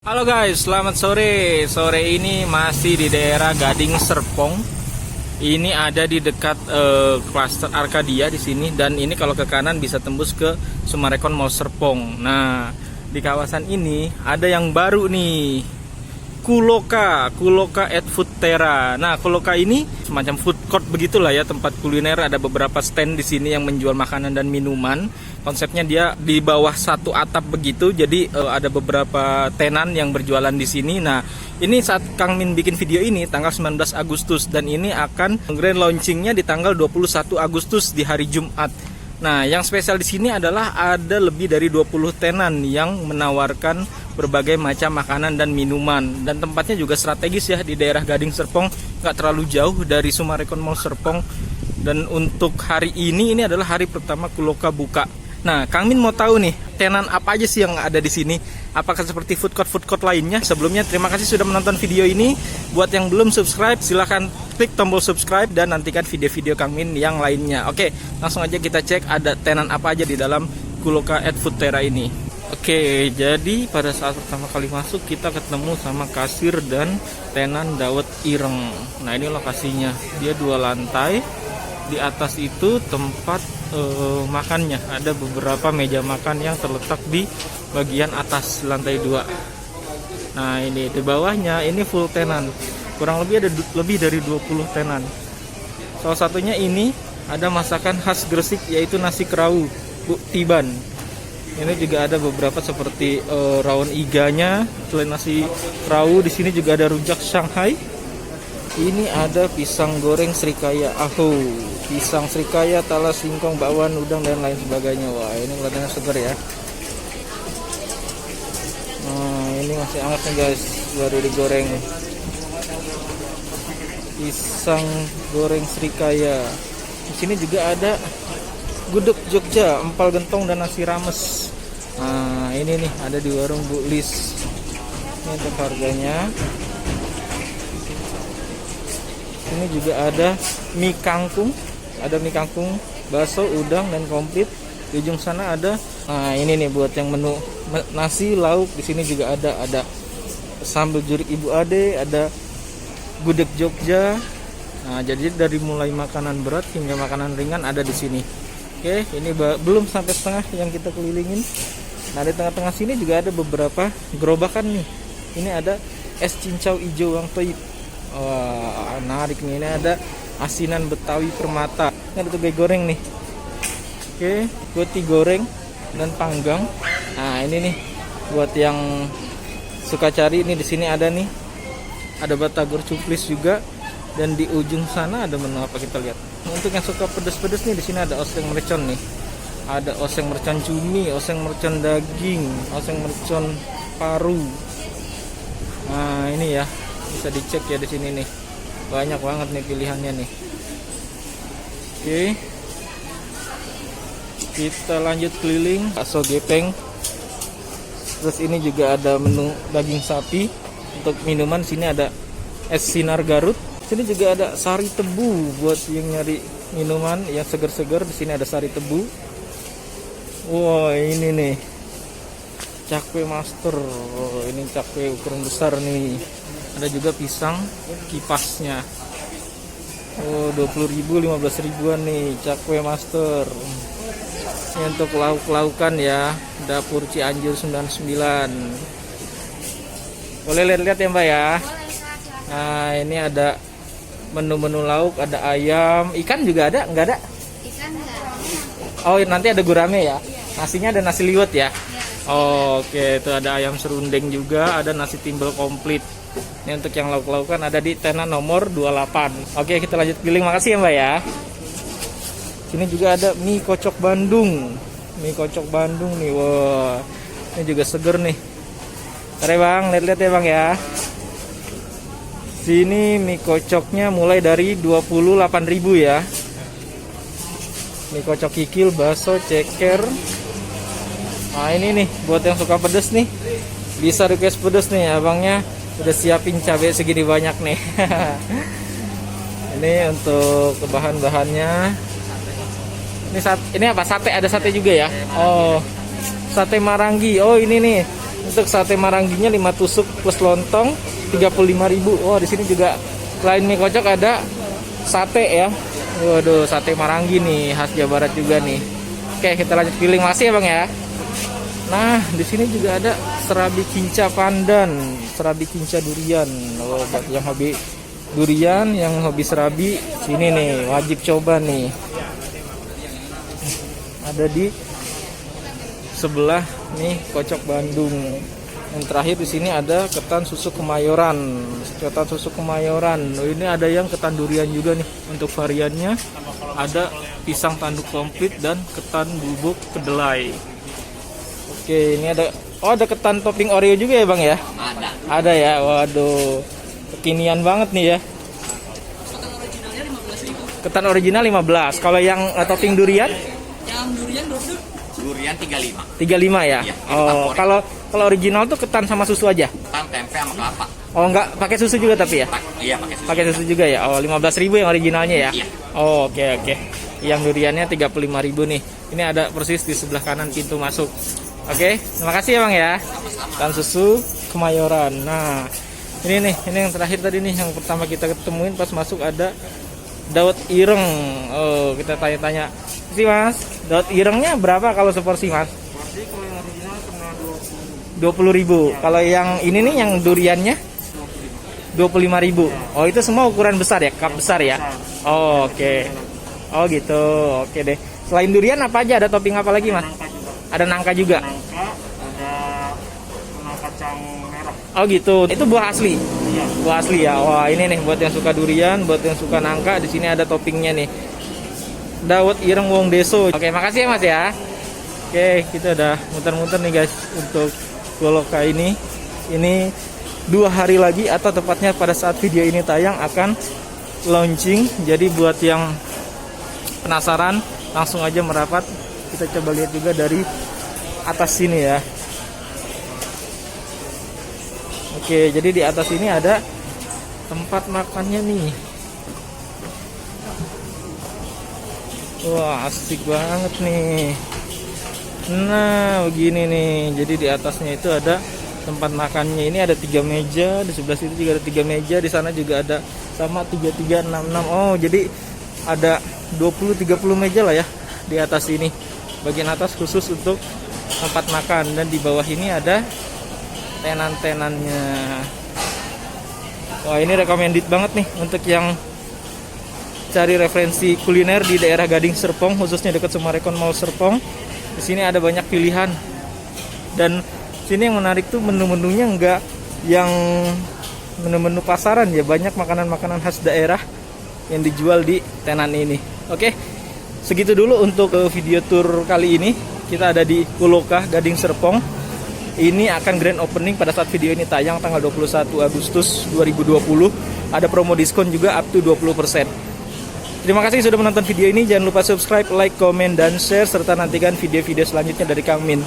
Halo guys, selamat sore. Sore ini masih di daerah Gading Serpong. Ini ada di dekat klaster Arkadia di sini, dan ini kalau ke kanan bisa tembus ke Summarecon Mall Serpong. Nah, di kawasan ini ada yang baru nih. Kuloka at Foodterra. Nah, Kuloka ini semacam food court begitulah ya, tempat kuliner. Ada beberapa stand di sini yang menjual makanan dan minuman. Konsepnya dia di bawah satu atap begitu. Jadi ada beberapa tenan yang berjualan di sini. Nah, ini saat Kang Min bikin video ini tanggal 19 Agustus, dan ini akan grand launchingnya di tanggal 21 Agustus di hari Jumat. Nah, yang spesial di sini adalah ada lebih dari 20 tenan yang menawarkan berbagai macam makanan dan minuman, dan tempatnya juga strategis ya, di daerah Gading Serpong, nggak terlalu jauh dari Summarecon Mall Serpong. Dan untuk hari ini adalah hari pertama Kuloka buka. Nah, Kang Min mau tahu nih, tenan apa aja sih yang ada di sini? Apakah seperti food court lainnya? Sebelumnya terima kasih sudah menonton video ini. Buat yang belum subscribe, silahkan klik tombol subscribe dan nantikan video-video Kang Min yang lainnya. Oke, langsung aja kita cek ada tenan apa aja di dalam Kuloka at Foodterra ini. Oke, jadi pada saat pertama kali masuk kita ketemu sama kasir dan tenan dawet ireng. Nah, ini lokasinya. Dia 2 lantai. Di atas itu tempat makannya. Ada beberapa meja makan yang terletak di bagian atas lantai 2. Nah, ini di bawahnya ini full tenan. Kurang lebih ada lebih dari 20 tenan. Salah satunya ini ada masakan khas Gresik, yaitu nasi kerawu Bu Tiban. Ini juga ada beberapa seperti rawon iganya. Selain nasi kerawu, di sini juga ada rujak Shanghai. Ini ada pisang goreng Srikaya Aho, pisang Srikaya, talas, singkong, bakwan, udang, dan lain sebagainya. Wah, ini kelihatannya segar ya. Nah, ini masih hangat nih guys, baru digoreng. Pisang goreng Srikaya. Di sini juga ada gudeg Jogja, empal gentong, dan nasi rames. Nah, ini nih ada di warung Bu Lis. Ini untuk harganya. Ini juga ada mie kangkung, bakso, udang, dan komplit. Di ujung sana ada. Nah, ini nih buat yang menu nasi lauk. Di sini juga ada sambal jurik Ibu Ade, ada gudeg Jogja. Nah, jadi dari mulai makanan berat hingga makanan ringan ada di sini. Oke, ini belum sampai setengah yang kita kelilingin. Nah, di tengah-tengah sini juga ada beberapa gerobakan nih. Ini ada es cincau ijo Wang Toib. Wah, menarik nih. Ini ada asinan Betawi Permata. Ini ada toge goreng nih. Oke, roti goreng dan panggang. Nah, ini nih buat yang suka cari, ini di sini ada nih. Ada batagor cuplis juga, dan di ujung sana ada menu apa kita lihat. Untuk yang suka pedas-pedas nih, di sini ada oseng mercon nih. Ada oseng mercon cumi, oseng mercon daging, oseng mercon paru. Nah, ini ya. Bisa dicek ya di sini nih. Banyak banget nih pilihannya nih. Oke. Kita lanjut keliling. Bakso gepeng. Terus ini juga ada menu daging sapi. Untuk minuman sini ada es sinar Garut. Sini juga ada sari tebu buat yang nyari minuman yang segar-segar. Di sini ada sari tebu. Wah, ini nih. Cakwe master. Oh, ini cakwe ukuran besar nih. Ada juga pisang kipasnya. Oh, 20.000, 15.000-an nih cakwe master. Ini untuk lauk-laukan ya, dapur Cianjur 99. Boleh lihat-lihat ya Mbak ya. Nah, ini ada menu-menu lauk, ada ayam, ikan juga ada, enggak ada? Ikan enggak. Oh, nanti ada gurame ya. Nasinya ada nasi liwet ya. Oh, oke, itu ada ayam serundeng juga, ada nasi timbel komplit. Ini untuk yang lauk-laukan ada di tenan nomor 28. Oke, kita lanjut keliling. Makasih ya Mbak ya. Sini juga ada mie kocok Bandung. Mie kocok Bandung nih. Wah, ini juga seger nih. Ntar ya Bang, lihat-lihat ya Bang ya. Sini mie kocoknya mulai dari 28.000 ya. Mie kocok kikil, bakso, ceker. Nah, ini nih buat yang suka pedes nih, bisa request pedes nih. Abangnya udah siapin cabai segini banyak nih. Ini untuk bahan-bahannya. Ini apa? Sate, ada sate juga ya. Oh, sate Marangi. Oh, ini nih Untuk sate marangginya 5 tusuk plus lontong 35.000. Oh, di sini juga selain mie kocok ada sate ya. Waduh, sate maranggi nih khas Jawa Barat juga nih. Oke, kita lanjut pilih. Masih ya Bang ya. Nah, di sini juga ada serabi kinca pandan, serabi kinca durian. Oh, buat yang hobi durian, yang hobi serabi, sini nih wajib coba nih. Ada di sebelah nih kocok Bandung. Yang terakhir di sini ada ketan susu Kemayoran. Ketan susu Kemayoran. Oh, ini ada yang ketan durian juga nih. Untuk variannya ada pisang tanduk komplit dan ketan bubuk kedelai. Oke, ini ada ketan topping Oreo juga ya Bang ya? Ada ya. Waduh. Kekinian banget nih ya. Ketan original 15. Kalau yang topping durian? Yang durian berapa? Durian 35. 35 ya. Iya, Oh, kalau original tuh ketan sama susu aja. Ketan, tempe sama kelapa. Oh, enggak pakai susu juga tapi ya? Iya, pakai susu. Pakai susu juga ya. Oh, 15.000 yang originalnya ya. Iya. Oh, oke. Yang duriannya 35.000 nih. Ini ada persis di sebelah kanan pintu masuk. Oke, terima kasih ya Bang ya. Dan susu Kemayoran. Nah, ini yang terakhir tadi nih, yang pertama kita ketemuin pas masuk ada Dawet ireng. Oh, kita tanya-tanya sih Mas, dawet irengnya berapa kalau seporsi Mas? Porsi kalau yang original kena 20.000. Kalau yang ini nih, yang duriannya 25.000. Oh, itu semua ukuran besar ya, cup besar ya. Oh, oke. Oh gitu, oke deh. Selain durian apa aja, ada topping apa lagi Mas? nangka juga. Ada nangka juga. Nangka, ada kena kacang merah. Oh gitu, itu buah asli. Iya. Buah asli ya. Wah, ini nih buat yang suka durian, buat yang suka nangka, di sini ada toppingnya nih. Dawet ireng Wong Deso. Oke, makasih ya Mas ya. Oke, kita udah muter-muter nih guys untuk Goloka ini. Ini 2 hari lagi, atau tepatnya pada saat video ini tayang akan launching. Jadi buat yang penasaran langsung aja merapat. Kita coba lihat juga dari atas sini ya. Oke, jadi di atas ini ada tempat makannya nih. Wah, asik banget nih. Nah, begini nih. Jadi di atasnya itu ada tempat makannya. Ini ada 3 meja, di sebelah situ juga ada 3 meja, di sana juga ada sama 3366. Oh, jadi ada 20-30 meja lah ya di atas ini. Bagian atas khusus untuk tempat makan, dan di bawah ini ada tenan-tenannya. Wah, ini recommended banget nih untuk yang cari referensi kuliner di daerah Gading Serpong, khususnya dekat Summarecon Mall Serpong. Di sini ada banyak pilihan. Dan sini yang menarik tuh menu-menunya enggak yang menu-menu pasaran ya, banyak makanan-makanan khas daerah yang dijual di tenan ini. Oke. Segitu dulu untuk video tour kali ini. Kita ada di Goloka Gading Serpong. Ini akan grand opening pada saat video ini tayang tanggal 21 Agustus 2020. Ada promo diskon juga up to 20%. Terima kasih sudah menonton video ini. Jangan lupa subscribe, like, komen, dan share, serta nantikan video-video selanjutnya dari Kang Min.